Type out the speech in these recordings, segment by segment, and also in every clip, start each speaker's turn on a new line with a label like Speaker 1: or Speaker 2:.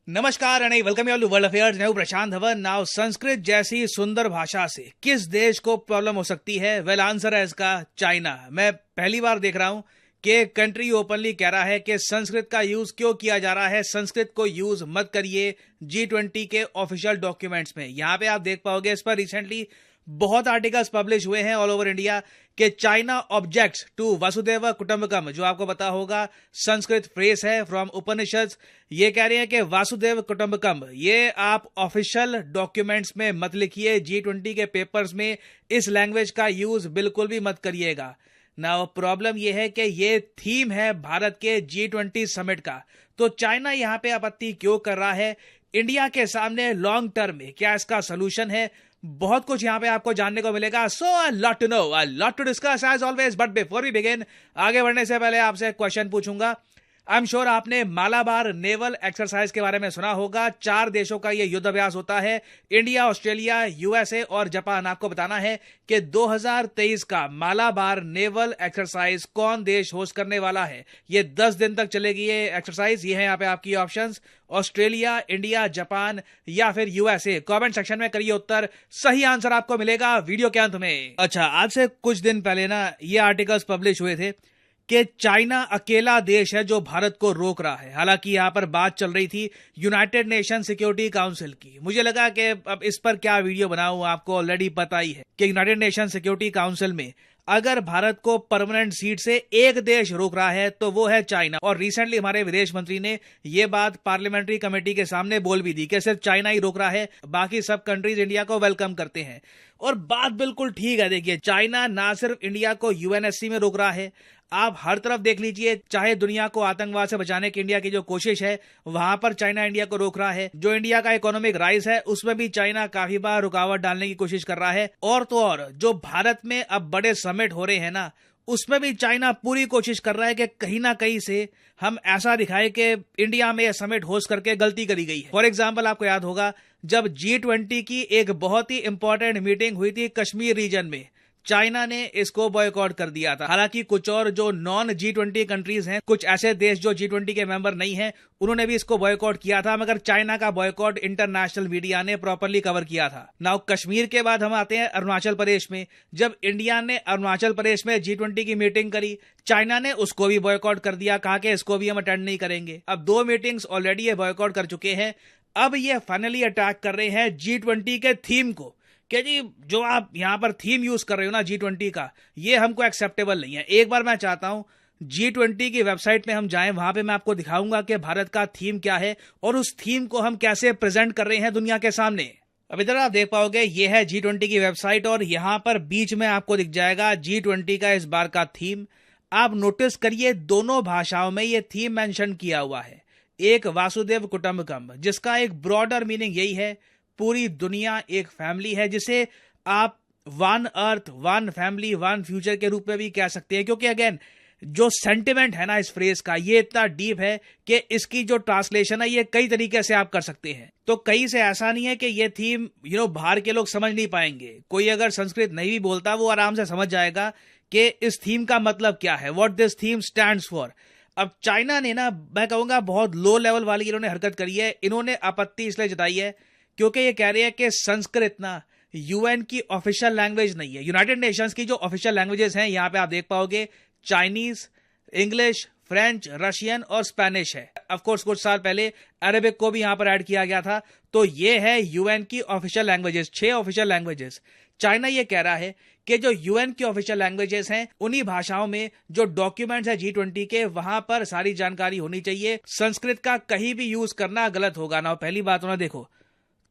Speaker 1: नमस्कार and welcome you all to world affairs. मैं हूं प्रशांत धवन। नाउ संस्कृत जैसी सुंदर भाषा से किस देश को प्रॉब्लम हो सकती है? वेल आंसर है इसका चाइना। मैं पहली बार देख रहा हूं कि कंट्री ओपनली कह रहा है कि संस्कृत का यूज क्यों किया जा रहा है, संस्कृत को यूज मत करिए G20 के ऑफिशियल डॉक्यूमेंट्स में। यहां पे आप देख पाओगे इस पर रिसेंटली बहुत आर्टिकल्स पब्लिश हुए हैं ऑल ओवर इंडिया कि चाइना ऑब्जेक्ट्स टू वसुदेव कुटुंबकम, जो आपको पता होगा संस्कृत फ्रेज है फ्रॉम उपनिषद। ये कह रहे हैं कि वासुदेव कुटुंबकम ये आप ऑफिशियल डॉक्यूमेंट्स में मत लिखिए, G20 के पेपर्स में इस लैंग्वेज का यूज बिल्कुल भी मत करिएगा। नाउ प्रॉब्लम यह है कि ये थीम है भारत के G20 समिट का, तो चाइना यहां पे आपत्ति क्यों कर रहा है? इंडिया के सामने लॉन्ग टर्म में क्या इसका सोल्यूशन है? बहुत कुछ यहां पे आपको जानने को मिलेगा। So a lot to know, a lot to discuss as always. But before we begin, आगे बढ़ने से पहले आपसे एक क्वेश्चन पूछूंगा। आई एम श्योर आपने मालाबार नेवल एक्सरसाइज के बारे में सुना होगा। 4 देशों का यह युद्ध अभ्यास होता है, इंडिया, ऑस्ट्रेलिया, यूएसए और जापान। आपको बताना है कि 2023 का मालाबार नेवल एक्सरसाइज कौन देश होस्ट करने वाला है। ये 10 दिन तक चलेगी ये एक्सरसाइज। ये है यहाँ पे आपकी ऑप्शंस, ऑस्ट्रेलिया, इंडिया, जापान या फिर यूएसए। कमेंट सेक्शन में करिए उत्तर, सही आंसर आपको मिलेगा वीडियो के अंत में। अच्छा, आज से कुछ दिन पहले ना ये आर्टिकल्स पब्लिश हुए थे कि चाइना अकेला देश है जो भारत को रोक रहा है। हालांकि यहां पर बात चल रही थी यूनाइटेड नेशन सिक्योरिटी काउंसिल की। मुझे लगा कि अब इस पर क्या वीडियो बनाऊं, आपको ऑलरेडी पता ही है कि यूनाइटेड नेशन सिक्योरिटी काउंसिल में अगर भारत को परमानेंट सीट से एक देश रोक रहा है तो वो है चाइना। और रिसेंटली हमारे विदेश मंत्री ने ये बात पार्लियामेंट्री कमेटी के सामने बोल भी दी कि सिर्फ चाइना ही रोक रहा है, बाकी सब कंट्रीज इंडिया को वेलकम करते हैं। और बात बिल्कुल ठीक है। देखिए, चाइना ना सिर्फ इंडिया को यूएनएससी में रोक रहा है, आप हर तरफ देख लीजिए, चाहे दुनिया को आतंकवाद से बचाने की इंडिया की जो कोशिश है वहां पर चाइना इंडिया को रोक रहा है। जो इंडिया का इकोनॉमिक राइज है उसमें भी चाइना काफी बार रुकावट डालने की कोशिश कर रहा है। और तो और जो भारत में अब बड़े समिट हो रहे हैं ना, उसमें भी चाइना पूरी कोशिश कर रहा है कि कहीं ना कहीं से हम ऐसा दिखाए कि इंडिया में यह समिट होस्ट करके गलती करी गई है। फॉर एग्जाम्पल, आपको याद होगा जब G20 की एक बहुत ही इंपॉर्टेंट मीटिंग हुई थी कश्मीर रीजन में, चाइना ने इसको बॉयकॉट कर दिया था। हालांकि कुछ और जो नॉन G20 कंट्रीज हैं, कुछ ऐसे देश जो G20 के मेंबर नहीं हैं, उन्होंने भी इसको बॉयकॉट किया था, मगर चाइना का बॉयकॉट इंटरनेशनल मीडिया ने प्रॉपर्ली कवर किया था। नाउ कश्मीर के बाद हम आते हैं अरुणाचल प्रदेश में। जब इंडिया ने अरुणाचल प्रदेश में G20 की मीटिंग करी, चाइना ने उसको भी बॉयकॉट कर दिया, कहा कि इसको भी हम अटेंड नहीं करेंगे। अब 2 मीटिंग्स ऑलरेडी ये बॉयकॉट कर चुके हैं। अब ये फाइनली अटैक कर रहे हैं G20 के थीम को कि जी जो आप यहां पर थीम यूज कर रहे हो ना G20 का, ये हमको एक्सेप्टेबल नहीं है। एक बार मैं चाहता हूं G20 की वेबसाइट में हम जाएं, वहां पे मैं आपको दिखाऊंगा कि भारत का थीम क्या है और उस थीम को हम कैसे प्रेजेंट कर रहे हैं दुनिया के सामने। अब इधर आप देख पाओगे, ये है G20 की वेबसाइट और यहां पर बीच में आपको दिख जाएगा G20 का इस बार का थीम। आप नोटिस करिए, दोनों भाषाओं में ये थीम मेंशन किया हुआ है। एक वासुदेव कुटुंबकम, जिसका एक ब्रॉडर मीनिंग यही है, पूरी दुनिया एक फैमिली है, जिसे आप one earth, one family, one future के रूप में भी कह सकते हैं। क्योंकि अगेन जो सेंटिमेंट है ना इस फ्रेज का, ये इतना डीप है कि इसकी जो ट्रांसलेशन है ये कई तरीके से आप कर सकते हैं। तो कहीं से ऐसा नहीं है कि ये थीम बाहर के लोग समझ नहीं पाएंगे। कोई अगर संस्कृत नहीं भी बोलता, वो आराम से समझ जाएगा कि इस थीम का मतलब क्या है, what this theme stands for. अब चाइना ने ना, मैं कहूंगा बहुत लो लेवल वाली इन्होंने हरकत करी है। इन्होंने आपत्ति इसलिए जताई है क्योंकि ये कह रहे हैं कि संस्कृत ना यूएन की ऑफिशियल लैंग्वेज नहीं है। यूनाइटेड नेशंस की जो ऑफिशियल लैंग्वेजेस हैं, यहां पे आप देख पाओगे चाइनीज, इंग्लिश, फ्रेंच, रशियन और स्पेनिश है। ऑफ कोर्स कुछ साल पहले अरेबिक को भी यहां पर ऐड किया गया था। तो ये है यूएन की official languages, 6 official languages. China ये कह रहा है कि जो यूएन की ऑफिशियल लैंग्वेजेस हैं, उन्हीं भाषाओं में जो डॉक्यूमेंट्स है G20 के, वहां पर सारी जानकारी होनी चाहिए। संस्कृत का कहीं भी यूज करना गलत होगा ना। पहली बात होना, देखो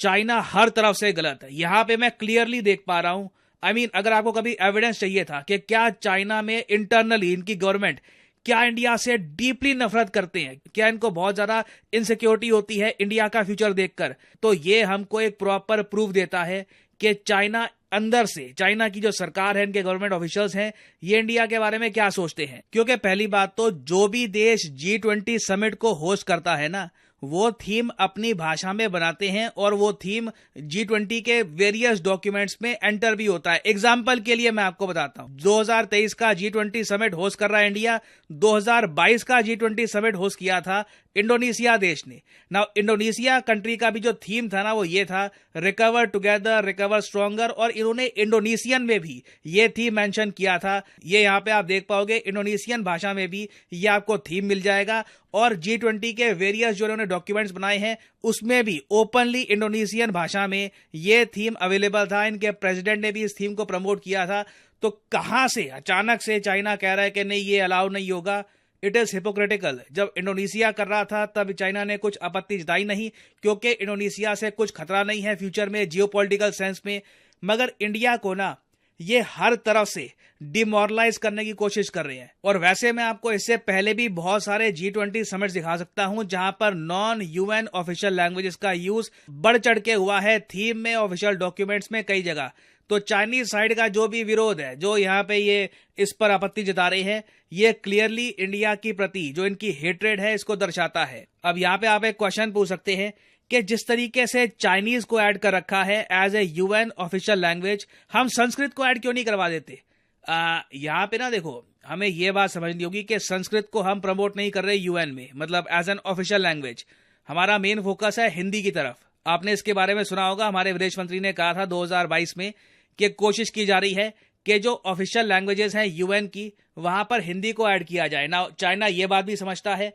Speaker 1: चाइना हर तरफ से गलत है, यहां पे मैं क्लियरली देख पा रहा हूं। आई मीन अगर आपको कभी एविडेंस चाहिए था कि क्या चाइना में इंटरनली इनकी गवर्नमेंट क्या इंडिया से डीपली नफरत करते हैं, क्या इनको बहुत ज्यादा इनसिक्योरिटी होती है इंडिया का फ्यूचर देखकर, तो ये हमको एक प्रॉपर प्रूफ देता है कि चाइना अंदर से, चाइना की जो सरकार है, इनके गवर्नमेंट ऑफिशियल्स हैं, ये इंडिया के बारे में क्या सोचते हैं। क्योंकि पहली बात तो जो भी देश G20 समिट को होस्ट करता है ना, वो थीम अपनी भाषा में बनाते हैं और वो थीम G20 के वेरियस डॉक्यूमेंट्स में एंटर भी होता है। एग्जाम्पल के लिए मैं आपको बताता हूं, 2023 का G20 समिट होस्ट कर रहा है इंडिया, 2022 का G20 समिट होस्ट किया था इंडोनेशिया देश ने। नाउ इंडोनेशिया कंट्री का भी जो थीम था ना वो ये था, रिकवर टुगेदर रिकवर स्ट्रॉन्गर, और इन्होंने इंडोनेशियन में भी ये थीम मेंशन किया था। ये यहाँ पे आप देख पाओगे इंडोनेशियन भाषा में भी ये आपको थीम मिल जाएगा, और G20 के वेरियस जो उन्होंने डॉक्यूमेंट्स बनाए हैं उसमें भी ओपनली इंडोनेशियन भाषा में ये थीम अवेलेबल था। इनके प्रेसिडेंट ने भी इस थीम को प्रमोट किया था। तो कहां से अचानक से चाइना कह रहा है कि नहीं ये अलाउ नहीं होगा? It is hypocritical. जब इंडोनेशिया कर रहा था तब चाइना ने कुछ आपत्ति जताई नहीं, क्योंकि इंडोनेशिया से कुछ खतरा नहीं है फ्यूचर में जियोपॉलिटिकल सेंस में। मगर इंडिया को ना ये हर तरफ से डिमोरलाइज करने की कोशिश कर रहे हैं। और वैसे मैं आपको इससे पहले भी बहुत सारे G20 समिट्स दिखा सकता हूं जहां पर नॉन यूएन ऑफिशियल लैंग्वेजेस का यूज बढ़ चढ़ के हुआ है थीम में, ऑफिशियल डॉक्यूमेंट्स में, कई जगह। तो चाइनीज साइड का जो भी विरोध है, जो यहाँ पे ये इस पर आपत्ति जता रहे हैं, ये क्लियरली इंडिया की प्रति जो इनकी हेट्रेड है इसको दर्शाता है। अब यहाँ पे आप एक क्वेश्चन पूछ सकते हैं कि जिस तरीके से चाइनीज को ऐड कर रखा है as a UN official language, हम संस्कृत को ऐड क्यों नहीं करवा देते? यहाँ पे ना देखो, हमें ये बात समझनी होगी कि संस्कृत को हम प्रमोट नहीं कर रहे यूएन में, मतलब एज एन ऑफिशियल लैंग्वेज। हमारा मेन फोकस है हिंदी की तरफ। आपने इसके बारे में सुना होगा, हमारे विदेश मंत्री ने कहा था 2022 में कि कोशिश की जा रही है कि जो ऑफिशियल लैंग्वेजेस हैं यूएन की, वहां पर हिंदी को ऐड किया जाए ना। चाइना ये बात भी समझता है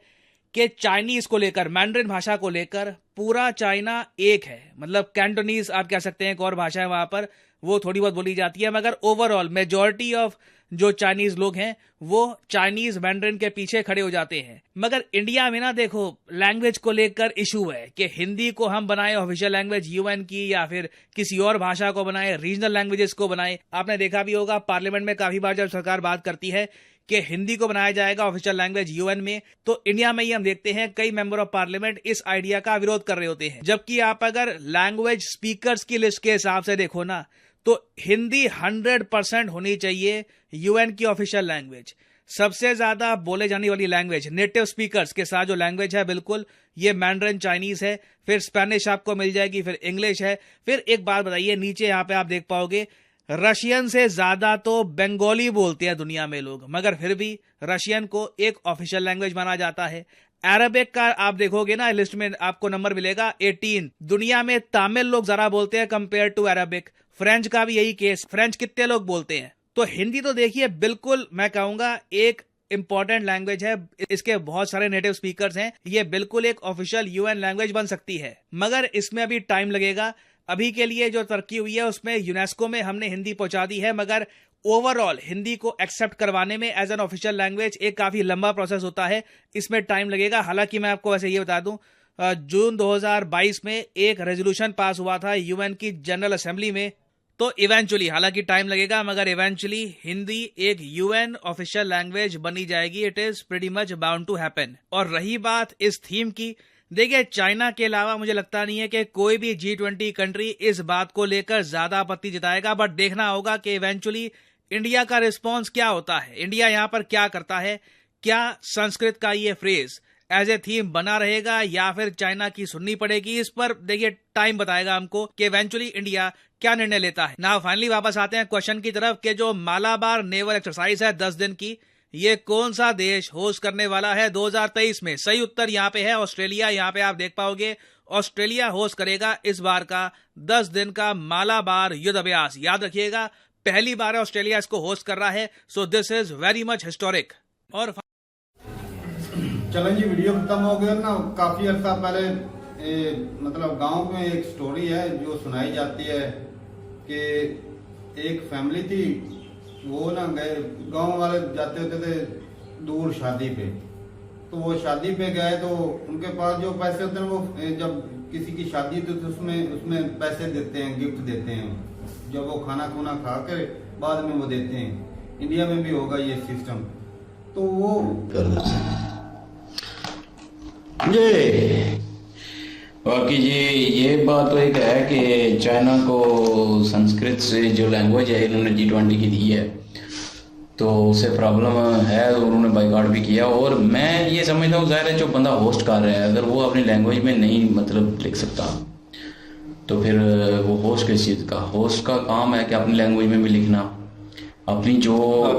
Speaker 1: कि चाइनीज को लेकर, मैंड्रिन भाषा को लेकर पूरा चाइना एक है। मतलब कैंटोनीज आप कह सकते हैं, एक और भाषा है वहां पर, वो थोड़ी बहुत बोली जाती है, मगर ओवरऑल मेजॉरिटी ऑफ जो चाइनीज लोग हैं वो चाइनीज मैंड्रिन के पीछे खड़े हो जाते हैं। मगर इंडिया में ना देखो, लैंग्वेज को लेकर इशू है कि हिंदी को हम बनाए ऑफिशियल लैंग्वेज यूएन की, या फिर किसी और भाषा को बनाए, रीजनल लैंग्वेजेस को बनाए। आपने देखा भी होगा पार्लियामेंट में काफी बार जब सरकार बात करती है कि हिंदी को बनाया जाएगा ऑफिशियल लैंग्वेज यूएन में, तो इंडिया में ही हम देखते हैं कई मेंबर ऑफ पार्लियामेंट इस आइडिया का विरोध कर रहे होते हैं। जबकि आप अगर लैंग्वेज स्पीकर्स की लिस्ट के हिसाब से देखो ना, तो हिंदी 100% होनी चाहिए यूएन की ऑफिशियल लैंग्वेज। सबसे ज्यादा बोले जाने वाली लैंग्वेज नेटिव स्पीकर्स के साथ जो लैंग्वेज है बिल्कुल, ये मैंड्रिन चाइनीज है, फिर स्पेनिश आपको मिल जाएगी, फिर इंग्लिश है। फिर एक बात बताइए, नीचे यहाँ पे आप देख पाओगे रशियन से ज्यादा तो बंगाली बोलते हैं दुनिया में लोग, मगर फिर भी रशियन को एक ऑफिशियल लैंग्वेज माना जाता है। अरबिक का आप देखोगे ना लिस्ट में आपको नंबर मिलेगा 18। दुनिया में तमिल लोग जरा बोलते हैं कंपेयर टू अरबिक। फ्रेंच का भी यही केस, फ्रेंच कितने लोग बोलते हैं? तो हिंदी तो देखिए बिल्कुल मैं कहूंगा एक इंपॉर्टेंट लैंग्वेज है, इसके बहुत सारे नेटिव स्पीकर्स हैं, ये बिल्कुल एक ऑफिशियल यूएन लैंग्वेज बन सकती है। मगर इसमें अभी टाइम लगेगा। अभी के लिए जो तरक्की हुई है उसमें यूनेस्को में हमने हिंदी पहुंचा दी है, मगर ओवरऑल हिंदी को एक्सेप्ट करवाने में एज एन ऑफिशियल लैंग्वेज एक काफी लंबा प्रोसेस होता है, इसमें टाइम लगेगा। हालांकि मैं आपको वैसे ये बता दूं, जून 2022 में एक रेजोल्यूशन पास हुआ था यूएन की जनरल असेंबली में, तो इवेंचुअली, हालांकि टाइम लगेगा, मगर इवेंचुअली हिंदी एक यूएन ऑफिशियल लैंग्वेज बनी जाएगी। It is pretty much bound to happen. और रही बात इस थीम की, देखिए चाइना के अलावा मुझे लगता नहीं है कि कोई भी G20 कंट्री इस बात को लेकर ज्यादा आपत्ति जताएगा, बट देखना होगा कि इवेंचुअली इंडिया का रिस्पॉन्स क्या होता है, इंडिया यहां पर क्या करता है। क्या संस्कृत का ये फ्रेज एज ए थीम बना रहेगा या फिर चाइना की सुननी पड़ेगी? इस पर देखिए टाइम बताएगा हमको कि इवेंचुअली इंडिया क्या निर्णय लेता है। ना फाइनली वापस आते हैं क्वेश्चन की तरफ कि जो मालाबार नेवल एक्सरसाइज है 10 दिन की, ये कौन सा देश होस्ट करने वाला है 2023 में? सही उत्तर यहाँ पे है ऑस्ट्रेलिया। यहाँ पे आप देख पाओगे ऑस्ट्रेलिया होस्ट करेगा इस बार का 10 दिन का मालाबार युद्ध अभ्यास। याद रखिएगा पहली बार ऑस्ट्रेलिया इसको होस्ट कर रहा है, so this is very much historic. और
Speaker 2: चलें जी, वीडियो खत्म हो गया ना। काफी अर्सा पहले मतलब गांव में एक स्टोरी है जो सुनाई जाती है कि एक फैमिली थी, वो ना गए, गांव वाले जाते होते थे दूर शादी पे, तो वो शादी पे गए तो उनके पास जो पैसे होते हैं वो जब किसी की शादी तो उसमें पैसे देते हैं, गिफ्ट देते हैं, जब वो खाना खुना खा कर बाद में वो देते हैं। इंडिया में भी होगा ये सिस्टम। तो वो
Speaker 3: बाकी ये बात तो एक है कि चाइना को संस्कृत से जो लैंग्वेज है इन्होंने G20 की दी है, तो उससे प्रॉब्लम है, उन्होंने बाइकआउट भी किया। और मैं ये समझता हूँ जाहिर है जो बंदा होस्ट कर रहा है अगर वो अपनी लैंग्वेज में नहीं मतलब लिख सकता तो फिर वो होस्ट किस चीज़ का, होस्ट का काम है कि अपनी लैंग्वेज में भी लिखना, अपनी जो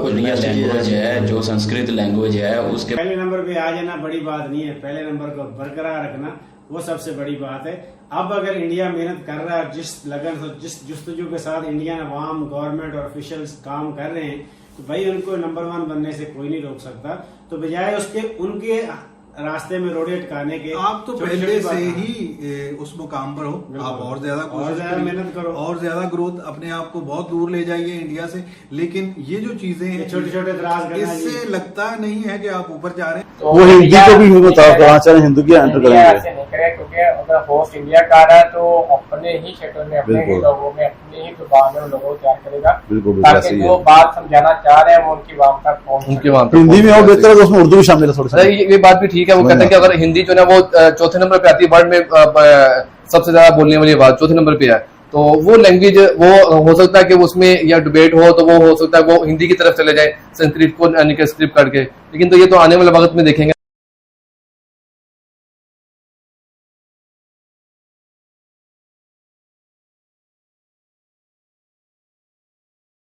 Speaker 3: रियल लैंग्वेज है, जो संस्कृत लैंग्वेज है उसके
Speaker 4: पहले नंबर पे आ जाना बड़ी बात नहीं है, पहले नंबर को बरकरार रखना वो सबसे बड़ी बात है। अब अगर इंडिया मेहनत कर रहा है, जिस लगन जिस जुस्तजू के साथ इंडियन अवाम, गवर्नमेंट और ऑफिशियल्स काम कर रहे हैं, तो भाई उनको नंबर 1 बनने से कोई नहीं रोक सकता। तो बजाय उसके उनके रास्ते में रोड़े अटकाने के,
Speaker 5: आप तो पहले से ही उस मुकाम पर हो, आप और ज्यादा
Speaker 4: मेहनत करो,
Speaker 5: और ज्यादा ग्रोथ, अपने आप को बहुत दूर ले जाइए इंडिया से। लेकिन ये जो चीजें हैं
Speaker 4: छोटे छोटे इतराज
Speaker 5: इससे लगता नहीं है कि आप ऊपर जा रहे हैं।
Speaker 6: तो वो हिंदी को भी हिंदू चले हिंदू की एंटर करेंगे
Speaker 7: ऐसे नहीं करे, क्योंकि अगर होस्ट इंडिया का रहा है तो अपने ही क्षेत्र में, अपने ही लोगों में, अपनी ही जुबान में लोगों को तैयार करेगा, ताकि जो बात समझाना चाह रहे हैं वो उनकी वाम तक पहुंच।
Speaker 6: हिंदी में हो बेहतर है, उसमें उर्दू भी शामिल है थोड़ा।
Speaker 8: ये बात भी ठीक है, वो कहते हैं कि अगर हिंदी जो है वो चौथे नंबर पे आती है वर्ल्ड में, सबसे ज्यादा बोलने वाली बात चौथे नंबर पे है, तो वो लैंग्वेज वो हो सकता है कि उसमें या डिबेट हो तो वो हो सकता है वो हिंदी की तरफ चले जाए संस्कृत को स्क्रिप्ट करके, लेकिन तो ये तो आने वाले वक्त में देखेंगे।